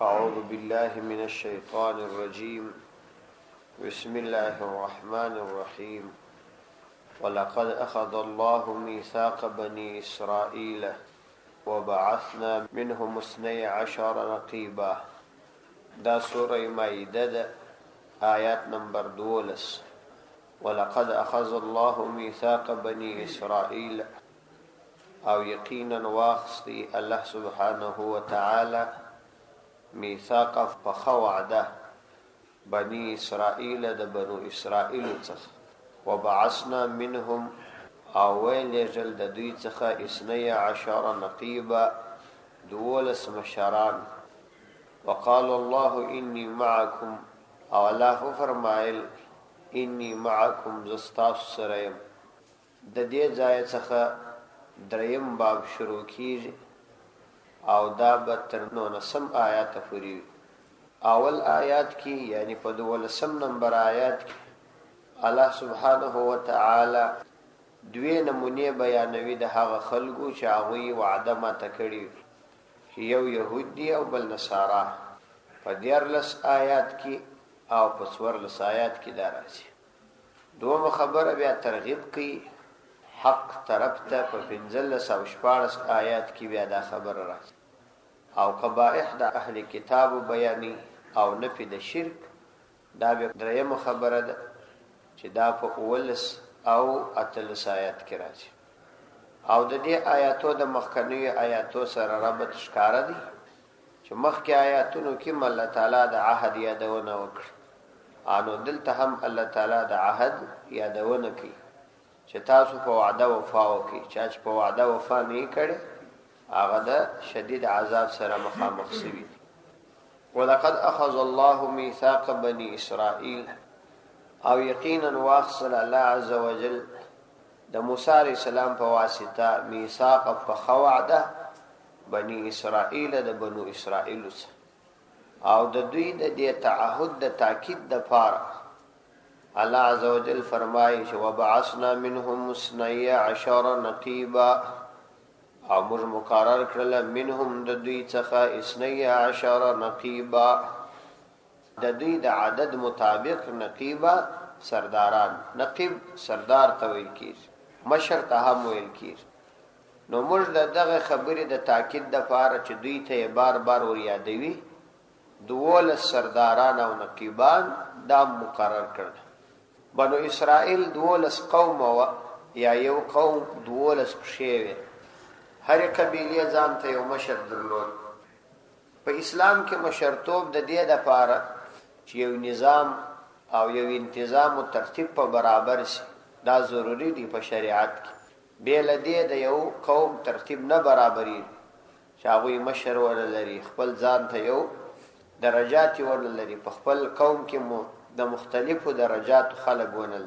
أعوذ بالله من الشيطان الرجيم. بسم الله الرحمن الرحيم. ولقد أخذ الله ميثاق بني إسرائيل وبعثنا منهم 12 نقيبا. دا سورة مائدة آيات نمبر 12. ولقد أخذ الله ميثاق بني إسرائيل او یقینا واخستی الله سبحانه وتعالى میثاق فخوعده بني اسرائیل د بنو اسرائیل څخه وبعثنا منهم او ویل د دوی څخه 12 نقيبا 12 مشران. وقال الله اني معكم او الله فرمایل اني معكم زستاس سریم. د دې ځای څخه دریم باب شروع کیږي او دا به تر 19 آیات پورې. اول آیات کې یعنی په 12 نمبر آیات کې الله سبحانه و تعالی دوی نمونه بیانوي د هغه خلکو چې هغه وعده ماته کړی چې یو يهودي او بل نصارا. په 14 آیات کې او په 14 آیات کې دا راځي. دوه خبره بیا ترغیب کوي حق طرف ته په 15 آیات کې بیا دا خبر راځي او قبائح د اهل کتاب بیانې او نفي د شرک. دا به دریم خبره ده چې دا په 19 او 18 آیات کې راځي او د دې آیاتو د مخکنی آیاتو سره رابط ښکارا دي چې مخکې آیاتونو کې الله تعالی د عهد یادونه وکړه انو دلته هم الله تعالی د عهد یادونه کوي چې تاسو په وعده وفا وکړئ. چې په وعده وفا نه کړي هغه د شدید عذاب سره مخامخ شوي. ولقد اخذ الله ميثاق بني اسرائيل او یقینا واخصل الله عز وجل د موسی عليه السلام په واسطه ميثاق په خوعده بني اسرائيل د بنو اسرائيل او د دوی د دې تعهد د تاکید د پاره الله عز وجل فرمایي چې وبعثنا منهم 12 نقيبا او موږ مقرر کړل منهم د دوی څخه 12 نقيبا د دوی د عدد مطابق نقيبا سرداران. نقيب سردار ته ویل کیږي مشر ته هم ویل کیږي. نو موږ دغه خبرې د تاکید د پاره چې دوی ته بار بار ور یادوي 12 سرداران او نقيبان دا مقرر کړل. بنو اسرائیل 12 قوم یا یو قوم 12 پښې. هر قبیله ځان ته یو مشر درلود. په اسلام کې مشرتوب د دې لپاره چې یو نظام او یو تنظیم او ترتیب په برابر شي دا ضروری دی په شریعت کې. بیل دې د یو قوم ترتیب نه برابرۍ چې هغه مشر ولري خپل ځان ته یو درجات ولري په خپل قوم کې د مختلفو درجات خلق ونل.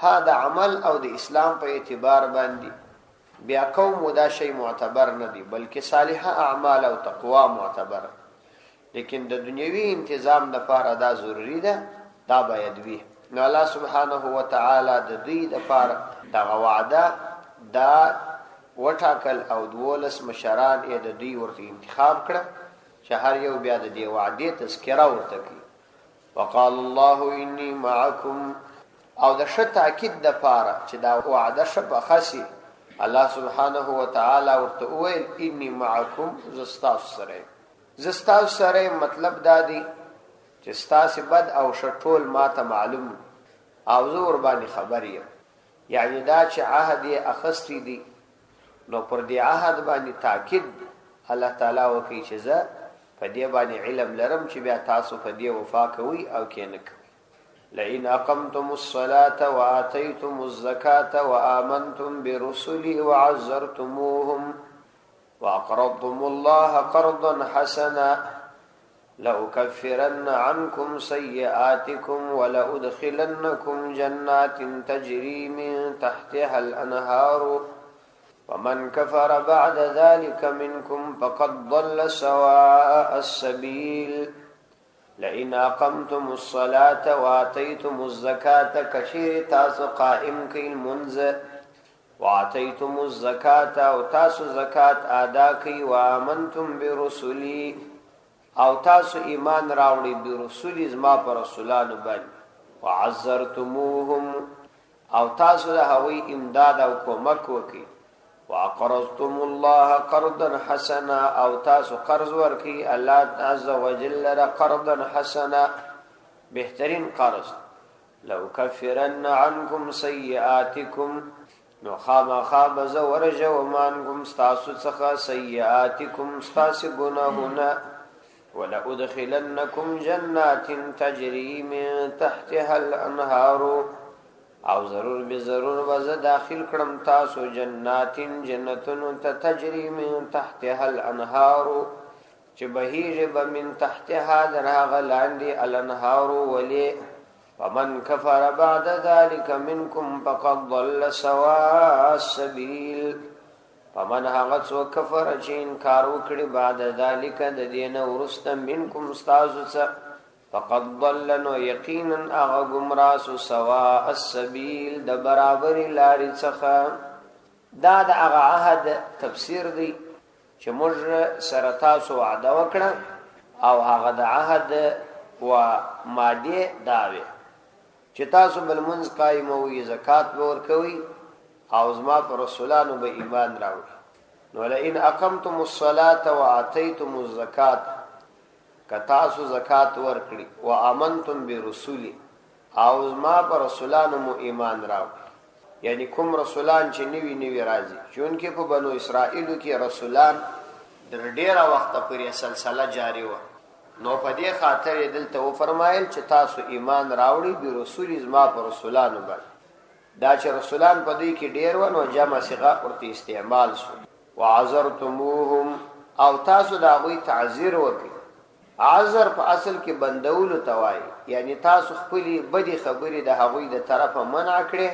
ها د عمل او د اسلام په اعتبار باندې بیا قوم ودا شی معتبر نه دی بلکې صالحه اعمال او تقوا معتبر. لیکن د دنیوي تنظیم د لپاره دا ضروری ده دا باید وي. نو الله سبحانه و تعالی د دوی د لپاره د وعده دا وټاکل او 12 مشران یې د دوی ورته انتخاب کړ چې هر یو بیا د دې وعده تذکره ورته کوي. وقال الله اني معكم او د شت تاکید د پاره چې دا وعده شپ خاصي الله سبحانه و تعالی ورته ویل اني معكم زستاس سره مطلب دا دی چې ستاسو بد او شټول ماته معلوم او زور باندې خبر یم. یعنی دا چې عهد یې اخستی دی نو پر دې عهد باندې تاکید الله تعالی وکي چې زه په دې باندې علم لرم چې بیا تاسو په دې وفا کوي او کې نه کوي. لئن اقمتم الصلاة وآتيتم الزكاة وآمنتم برسلي وعزرتموهم وأقرضتم الله قرضا حسنا لأكفرن عنكم سيئاتكم ولأدخلنكم جنات تجري من تحتها الأنهار ومن كفر بعد ذلك منكم فقد ضل سواء السبيل. لئن اقمتم الصلاة واتيتم الزكاة كشير تاسو قائم کی المنز واتيتم الزكاة او تاسو زکات ادا کی وامنتم برسلی او تاسو ایمان راوړی برسول زما پر رسولانو باندې وعزرتموهم او تاسو د هغوی امداد او کومک وکړي وقرضتم الله قرضا حسنا او تاسو قرض ورکړي الله عز وجل لره قرضا حسنا بهترین قرض لو كفرن عنكم سيئاتكم نو خامخا بزورجو مانکم ستاسو څخه سیئاتکم ستاسو گناهونه ولا ادخلنکم جنات تجری من تحتها الانهار او ضرور به ضرور وز داخل کړم تاسو جنتون تجری من تحتها الانهار چې بهیږي به من تحتها درغه لاندې الانهار ولی ومن كفر بعد ذلك منكم فقد ضل سواء السبيل فمن هغه څوک کفر چې انکار وکړي بعد ذلك د دین ورست منكم استاذ فقد ضل نو یقینا هغه گمراه سواء السبيل د برابر لارې څخه دا د هغه عهد تفسیر دی چې موږ سره تاسو وعده وکړه او هغه د عهد و ماده داوي چې تاسو بل منځ قائموي زکات ورکوي او زما پر رسولانو به ایمان راوړي نو لئن اقمتم الصلاه واتيتم الزکات کتاسو زکات ورکړي او امنتم برسولي او زما پر رسولانو مو ایمان راوړي یعنی کوم رسولان چې نیوی راځي چونکه په بنو اسرائیلو کې رسولان د ډیره وخت پورې سلسله جاری و نو په دې خاطر دلته و فرمایل چې تاسو ایمان راوړي به رسول زما پر رسولانو باندې دا چې رسولان په دې کې ډیر و نو جمع صيغه ورته استعمال شو وعذرتموهم او تاسو دا غوي تعذير وکړي عذر په اصل کې بندول توای یعنی تاسو خپل بدی خبرې د هغوی د طرفه منع کړي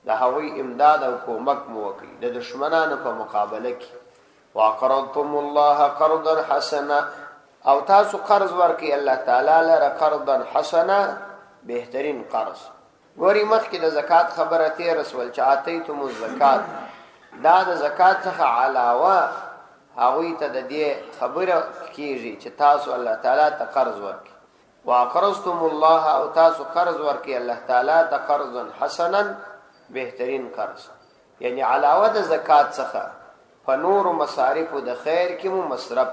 د هغوی امداد او کومک مو وکړي د دشمنانو په مقابله کې وقرضتم الله قرضا حسنا او تاسو قرض ورکي الله تعالی لره قرضا حسنا بهترین قرض ګوري مخکې د زکات خبره ته رسول چاتیتم الزکات دا د زکات څخه علاوه هغه ته د دې خبره کیږي چې تاسو الله تعالی ته قرض ورکي واقرضتم الله او تاسو قرض ورکي الله تعالی ته قرضا حسنا بهترین قرض یعنی علاوه د زکات څخه په نور مصارف د خیر کې مو مصرف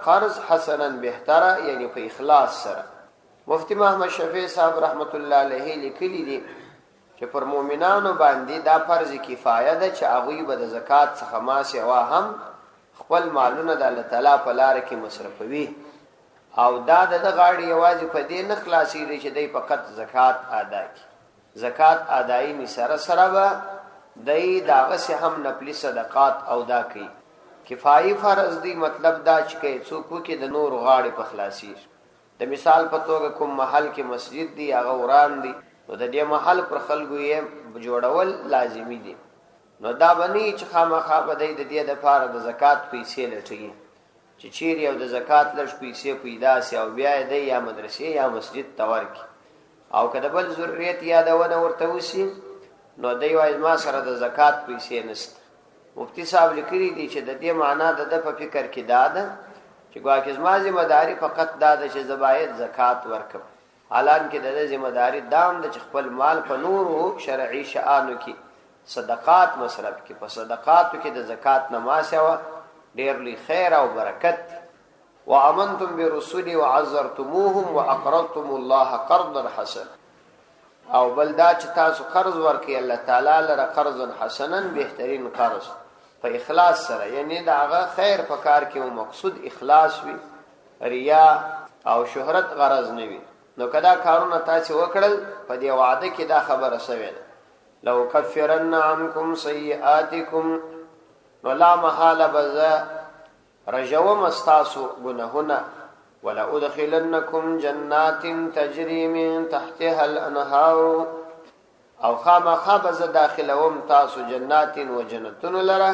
قرض حسنا بهتره یعنی په اخلاص سره مفتی محمد شفیع صاحب رحمت الله علیه لیکلی دي چې پر مؤمنانو باندې دا فرض کفایه ده چې هغه به د زکات څخه ما سوا هم خپل مالونه د الله تعالی په لار کې مصرفوي او دا د غاړي یوازې په دې نه خلاصي چې دای فقط زکات ادا کړي زکات ادایي سره سره به دای داغه سه هم نفلی صدقات او دا کوي کفایي فرض دی مطلب دا چې څوک کې د نور غاړي په خلاصي د مثال په توګه کوم محل کې مسجد دی هغه وران دی نو د دې محل پر خلکو یې جوړول لازمی دي نو دا بنی چې خامخا بدای د دې د پاره د زکات پیسې لټي چې چیرې او د زکات لږ پیسې پیدا سي او بیا د یا مدرسې یا مسجد تورک او کله بل ضرورت یادونه ورته وسی نو دی وای ما سره د زکات پیسې نشته مفتی صاحب لیکلي دي چې د دې معنا د په فکر کې داده چې ګواکې زما ذمہ داری فقط داده چې زباید زکات ورکم حالان کې د ذمہ داری دام د خپل مال په نورو شرعي شانو کې صدقات مصرف کې په صدقاتو کې د زکات نماسه و ډېر لوی خیر او برکت وامنتم برسولي وعذرتموهم واقرضتم الله قرضا حسنا او بلدا چې تاسو قرض ورکړي الله تعالی لره قرضا حسنا بهترین قرض په اخلاص سره یعنی دا هغه خیر په کار کې مقصود اخلاص وي ریا او شهرت غرض نه وي نو کدا کارونه تاسو وکړل په دې وعده کې دا خبره شوه لو کفرن عنکم سیئاتکم ولا محاله بذا رجو مستاسو گناهونه ولا ادخلنکم جنات تجری من تحتها الانهار او خامخا بز داخلهم تاسو جنات و جنتون لره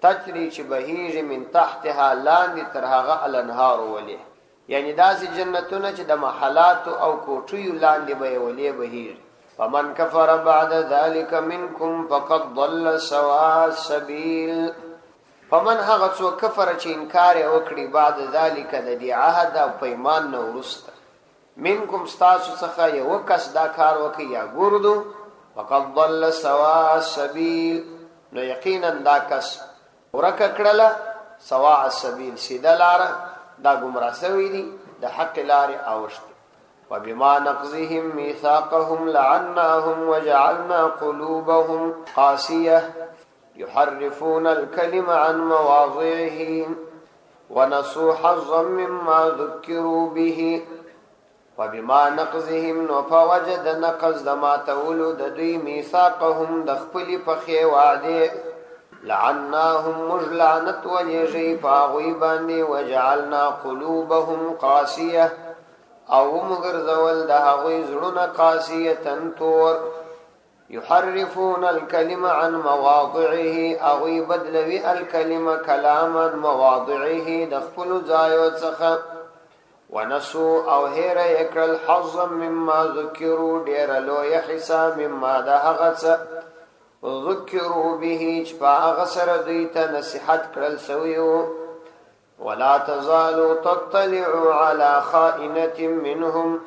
تجری چې بهیږي من تحتها لاندې تر هغه الانهار ولې یعنی داسې جنتونه چې د محلات او کوټیو لاندې به ولې بهیږي فمن کفر بعد ذلك منكم فقد ضل سواء السبيل فمن هغه څوک کفر چې انکار وکړي بعد ذلک د دې عهد او پیمان نه وروسته منکم ستاسو څخه یو کس دا کار وکړي یا ګردو فقد ضل سواء السبيل نو یقینا دا کس ورکه کړله سواء السبيل سیده لاره دا گمراه شوی دي د حق لارې اوښتي وبما نقضهم ميثاقهم لعناهم وجعلنا قلوبهم قاسية يحرفون الكلم عن مواضعه ونسوا حظا مما ذكروا به وبما نقضهم فوجد نقض دما تولو ددوی ميثاقهم دخپلی پخی وعده لعناهم مجلعنت ولیجی فاغوی باندی وجعلنا قلوبهم قاسیه او مگرزول دهغوی زرون قاسیه تور يحرفون الكلم عن مواضعه اغوی بدلوی الكلم کلاما مواضعه دخپلو زایوت سخه ونسو او هیر اکرل حظا مما ذکرو دیر لوی حسا مما ده غص ذکرو به چپا غسر دیتا نصیحت کرل سویو ولا تزالو تطلعو على خائنة منهم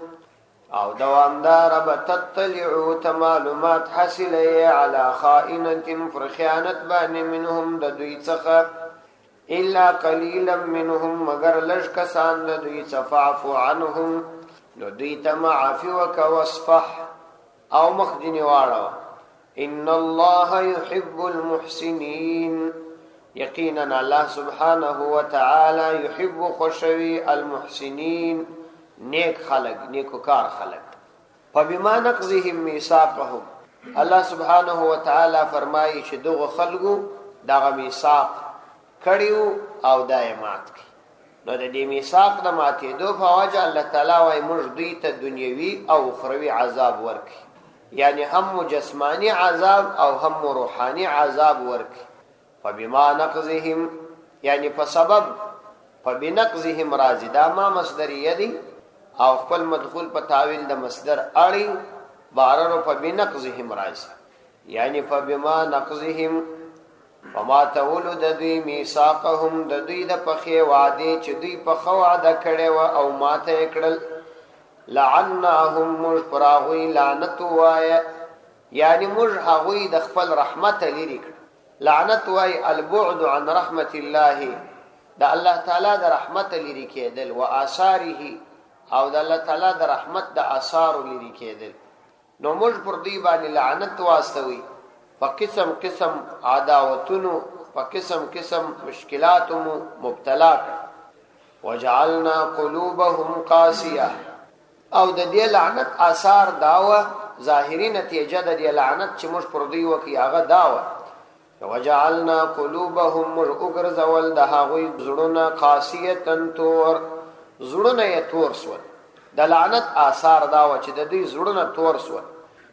او دوامدار بتطلعو تمالومات حسلی على خائنة فرخیانت بانی منهم ددوی چخه الا قليلا منهم مگر لج کسان دوی صفعفو عنهم نو دوی تمعفی وک وصفح او مخدنی وارو ان الله يحب المحسنين یقینا الله سبحانه وتعالى يحب خوشوي المحسنين نیک خلق نیکوکار خلق فبما نقضهم ميثاقهم الله سبحانه وتعالى فرمایي چې دغه خلقو دغه میثاق کړیو او دایمات کی نو د دې میثاق د ماتې دو فواجه الله تعالی وايي موږ دوی ته دنیوي او اخروی عذاب ورکي یعنی هم جسمانی عذاب او هم روحانی عذاب ورکي فبما نقضهم یعنی په سبب فبنقضهم راضی دا ما مصدر یدی او خپل مدخول په تعویل د مصدر اړي بارر فبنقضهم راضی یعنی فبما نقضهم وما تولو د دوی میثاقهم د دوی د پخې وعده چې دوی په خو وعده کړي و او ماته کړل لعناهم مج پراغوی لعنت وای یعنی مج هغوی د خپل رحمت لري لعنت وای البعد عن رحمت الله د الله تعالی د رحمت لري کېدل او آثاره او د الله تعالی د رحمت د آثار لري کېدل نو مج پر دی باندې لعنت واستوي فقسم قسم عداوتونو فقسم قسم مشکلات مبتلا وجعلنا قلوبهم قاسیه او د دې لعنت آثار داوا ظاهری نتیجه د دې لعنت چې موږ پر دوی وکي هغه داوا وجعلنا قلوبهم مغرزول د هغوی زړونه قاسیه تور زړونه تور سول د لعنت آثار داوا چې د دې زړونه تور سول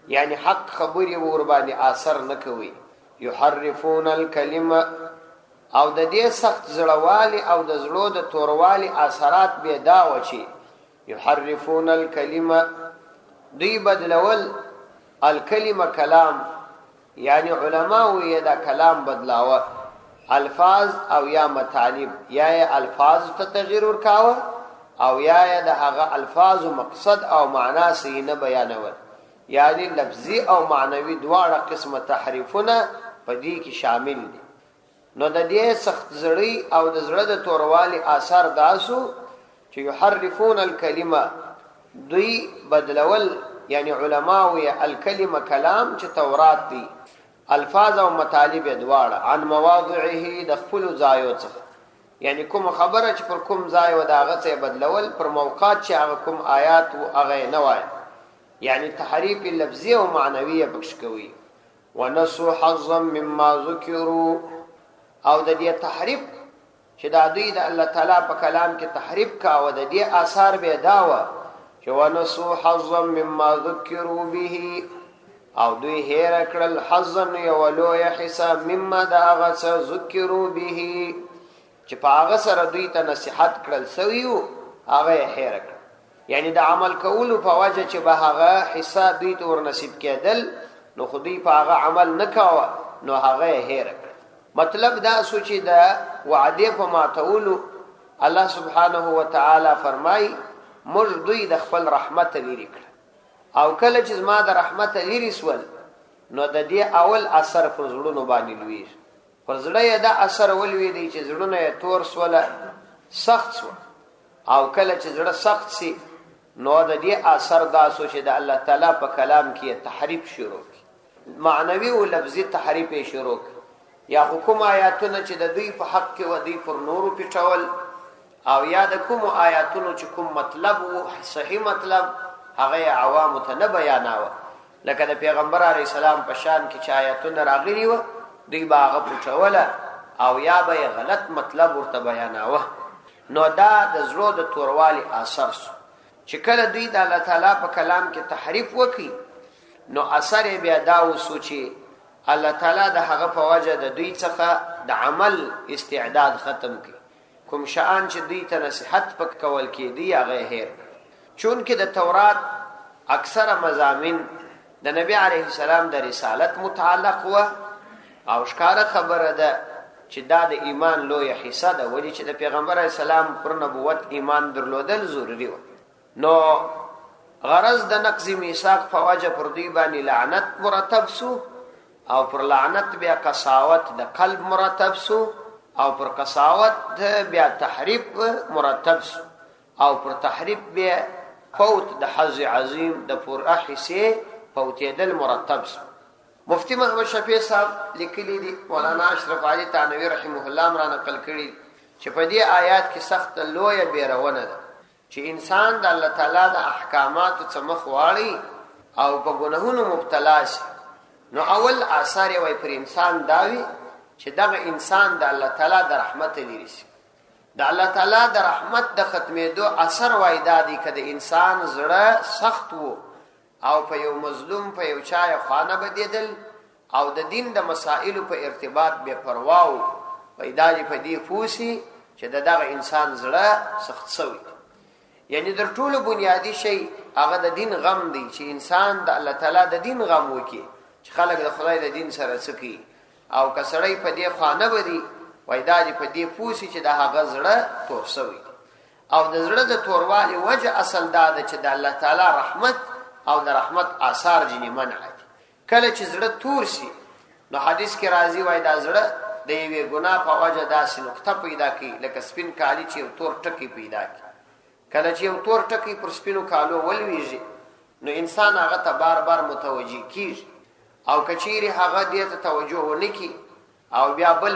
یعنی حق خبري ور باندې اثر نکوي يحرفون الكلمه او د دې سخت زړوالي او د زړو د توروالي اثرات به دا وچی يحرفون الكلمه دی بدلول الكلمه کلام یعنی علماء یې دا کلام بدلاوه الفاظ او یا مطالب یا الفاظ ته تغییر ورکاوه او یا د هغه الفاظ مقصد او معنا سي نه بیانول یعنی لفظی او معنوي دواړه قسمه تحریفونه په دې کې شامل دي نو د دې سخت زړی او د زړه د توروالي آثار داسو چې يحرفون الكلمه دوی بدلول یعنی علماء وی الکلمه کلام چې تورات دي الفاظ او مطالب دواړه عن مواضعه د خپل ځایو څخه یعنی کوم خبره چې پر کوم ځای و داغه څخه بدلول پر موقعات چې هغه کوم آیات او هغه نه وای یعنی تحریف لفظی او معنویه بخش کوي ونسوا حظا مما ذکروا او د دې تحریف چې د دوی د الله تعالی په کلام کې تحریف کا او د دې آثار به داوا چې ونسوا حظا مما ذکروا به او دوی هیر کړل حظا یو لوی حساب مما داغه ذکروا به چې په هغه سره دوی ته نصيحت کړل سویو هغه هیر کړ یعنی د عمل کولو په وجه چې به هغه حساب دوی ته ور نصیب کېدل نو خودی په هغه عمل نکاوه نو هغه هیر کړ مطلب دا سوچي دا وعده په ماتولو الله سبحانه وتعالى فرمای موږ دوی د خپل رحمت لري کړ او کله چې ما د رحمت لري سول نو د دې اول اثر پر زړونو باندې لوي پر زړه یې دا اثر ولوي دی چې زړونه یې تور سول سخت سو او کله چې زړه سخت سي نو د دې اثر دا سو چې د الله تعالی په کلام کې تحریف شروع معنوي او لفظي تحریف شروع یا حکم آیاتونه چې د دوی په حق کې ودی پر نورو پیټول او یا د کوم آیاتونو چې کوم مطلب او صحیح مطلب هغه عوام ته نه بیاناوه لکه د پیغمبر علی السلام په شان کې چې آیاتونه راغلي و دوی باغه پټوله او یا به غلط مطلب ورته بیاناوه نو دا د زړه د توروالي اثر شو چې کله دوی د الله تعالی په کلام کې تحریف وکړي نو اثر بیا دا وسوچي الله تعالی د هغه په وجه د دوی څخه د عمل استعداد ختم کړي کوم شان چې دوی ته نصيحت پک کول کې دی هغه هیر چون کې د تورات اکثره مضامین د نبی علیه السلام د رسالت متعلق و او ښکاره خبره ده چې دا د ایمان لوی حصہ ده ولی چې د پیغمبر علیه السلام پر نبوت ایمان درلودل ضروری و نو غرض د نقض میثاق په وجه پر دوی باندې لعنت مرتب سو او پر لعنت بیا قساوت د قلب مرتب سو او پر قساوت بیا تحریف مرتب سو او پر تحریف بیا فوت د حظ عظیم د پر احسه فوتیدل مرتب سو مفتی محمد شفیع صاحب لیکلی دی مولانا اشرف علي تانوی رحمه الله را نقل کړي چې په دې آیات کې سخت لویه بیرونه ده چې انسان د الله تعالی د احکاماتو څخه مخ واړي او په ګناهونو مبتلا شي نو اول آثار وي پر انسان داوي چې دغه انسان د الله تعالی د رحمت لري د الله تعالی د رحمت د ختمېدو اثر وای دادی کده انسان زړه سخت وو او په یو مظلوم په یو چا خانه بدیدل او د دین د مسائل په ارتباط به پروا او پیدا دي په دې فوسی چې دغه انسان زړه سخت شوی یعنی در ټولو بنیادی شی هغه د دین غم دی چې انسان د الله تعالی د دین غم وکي چې خلک د خدای د دین سره سکی او کسړی په دې خانه بدی وایدا دي په دې پوسی چې د هغه زړه تور شوی او د زړه د توروالي وجه اصل دا ده چې د الله تعالی رحمت او د رحمت آثار جنی منع دي کله چې زړه تور شي نو حدیث کې راځي وایدا زړه د یوې ګناه په وجه داسې نقطه پیدا کی لکه سپین کالی چې یو تور ټکی پیدا کی کله چې یو تور ټکی پر سپینو کالو ولويږي نو انسان هغه ته بار بار متوجي کیږي او کچيري هغه دې ته توجه ونکي او بیا بل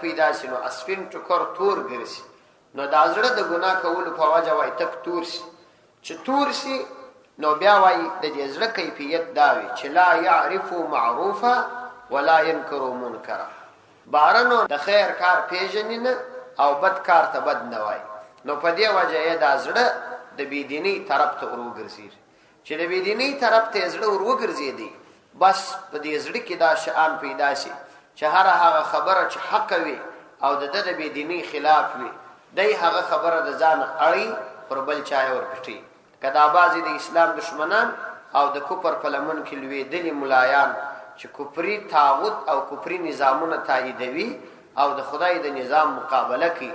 پیدا سي نو اسفین ټکر تور ګرځي نو دا زړه د ګناه کولو په وجه وای تک تور سي چې تور سي نو بیا وای د دې زړه کیفیت داوي چې لا يعرف معروفا ولا ينكر منکرا بارنو د خیر کار پیژنینه او بد کار ته بد نه وای نو په دې وجه یې دا زړه د بيدینی طرف ته ورګرځي چې د بيدینی طرف ته زړه ورګرځي دی بس په دې زړه کې دا شان پیدا شي چې هغه خبره چې حق وي او د بيدینی خلاف وي دای هغه خبره د ځان اړي پر بل چا ور پټي کدا بازي د اسلام دشمنان او د کوپر په لمن کې لوي دلی ملایان چې کوپری طاغوت او کوپری نظامونه تاییدوي او د خدای د نظام مقابله کوي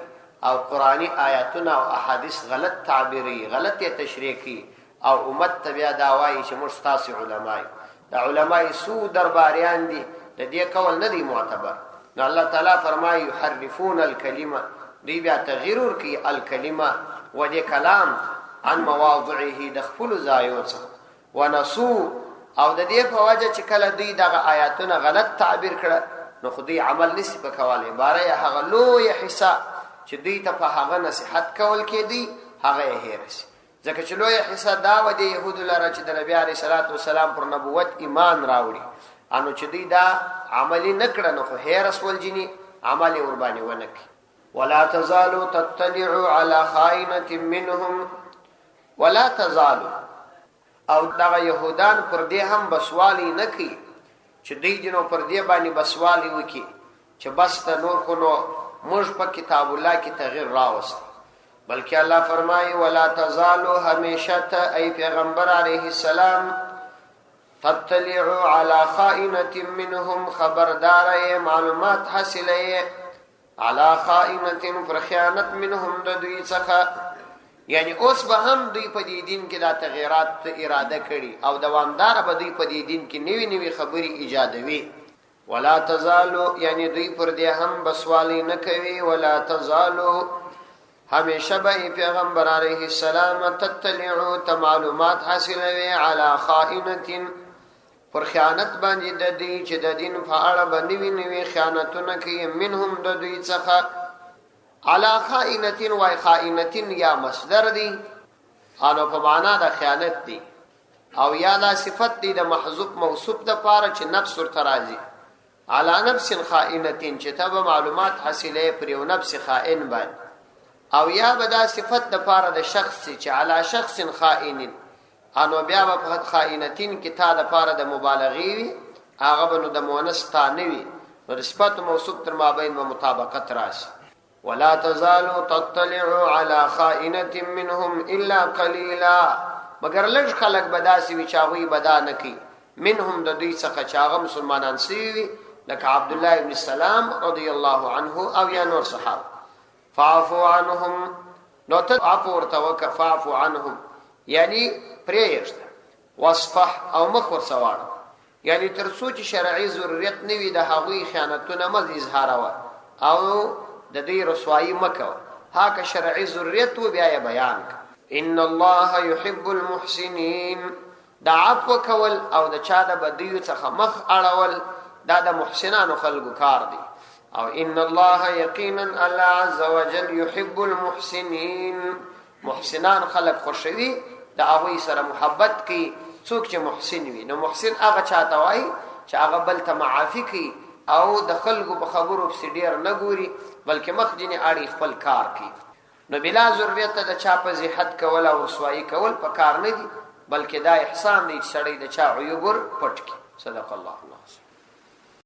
او قرآنی آیاتونه او احادیث غلط تعبیری غلط تشریحي او امت تبع داوای چې مستاس علماي د علماي سو درباریان دي د دې کول نه دی معتبر نو الله تعالی فرمایي يحرفون الكلمه دی بیا تغییر ورکی الکلمه و دې کلام عن مواضعه د خپل ځایو څخه ونسو او د دې په وجه چې کله دوی دغه آیاتونه غلط تعبیر کړه نو خدای عمل نسی په کواله باره هغه لوی حصہ چې دوی ته په هغه نصيحت کول کې دی هغه یې هرسي ځکه چې لوی حصہ دا و د يهودو لاره چې د نبی عليه الصلاه والسلام پر نبوت ایمان راوړي انو چې دوی دا عملی نکړه نو خو هرس ول جني عمل ور باندې ونکي ولا تزالوا تطلعوا على خائنه منهم ولا تزالوا او دا يهودان پر دې هم بسوالي نکي چې دوی جنو پر دې باندې بسوالي وکي چې بس ته نور کو نو موږ په کتاب الله کې تغییر راوست بلکې الله فرمایي ولا تزالوا همیشه ته ای پیغمبر علیه السلام تطلع على خائنة منهم خبردار معلومات حاصله على خائنة پر خیانت منهم د دوی څخه یعنی اوس به هم دوی په دې دین کې دا تغیرات اراده کړي او دوامدار به دوی په دې دین کې نوی نوی خبري ایجادوي ولا تزالو یعنی دوی پر دې هم بسوالی نه کوي ولا تزالو همیشه به پیغمبر علیه السلام تطلعو معلومات حاصلوي على خائنة پر خیانت باندې د دې چې د دین په اړه باندې نوی خیانتونه کوي منهم د دوی څخه على خائنة و خائنة یا مصدر دی انو په معنا د خیانت دی او یا دا صفت دی د محذوف موصوف د پاره چې نفس ور راځي على نفس خائنة چې تبع معلومات حاصله پر یو نفس خائن باندې او یا بدا صفت د پاره د شخص چې على شخص خائن انو بیا په خائنتین کې تا د پاره د مبالغه وي هغه بنو د مؤنث ثانوي نو صفت موصوف تر مابین و مطابقت راشي ولا تزال تطلع على خائنة منهم الا قليلا مگر لږ خلق بداسي وي چاوي بدا نکي منهم د دوی څخه چاغه مسلمانان سي لکه عبد الله ابن السلام رضی الله عنه او یا نور صحابه فاعفو عنهم نو ته عفو ورته فاعفو عنهم یعنی پریشت واصفح او مخ ورسوار یعنی تر سوچ شرعي ضرورت نوي د هغوی خیانتونه مز اظهار او د دې رسوایی مکو هاکه شرعي ضرورت و بیا بیان ان الله يحب المحسنين دا عفو کول او د چا د بدیو څخه مخ اړول دا د محسنانو خلقو کار دی او ان الله یقینا الله عز وجل يحب المحسنين محسنان خلق خوشوي دا هغه سره محبت کی څوک چې محسن وي نو محسن هغه چاته وای چې هغه بل ته معافي کی او د خلقو په خبرو په ډیر نه ګوري بلکې مخجنی اړي خپل کار کی نو بلا ضرورت د چا په زیحت کول او رسوایی کول په کار نه دي بلکې دا احسان دی چې سړی د چا عیوب پټ کی صدق الله العظیم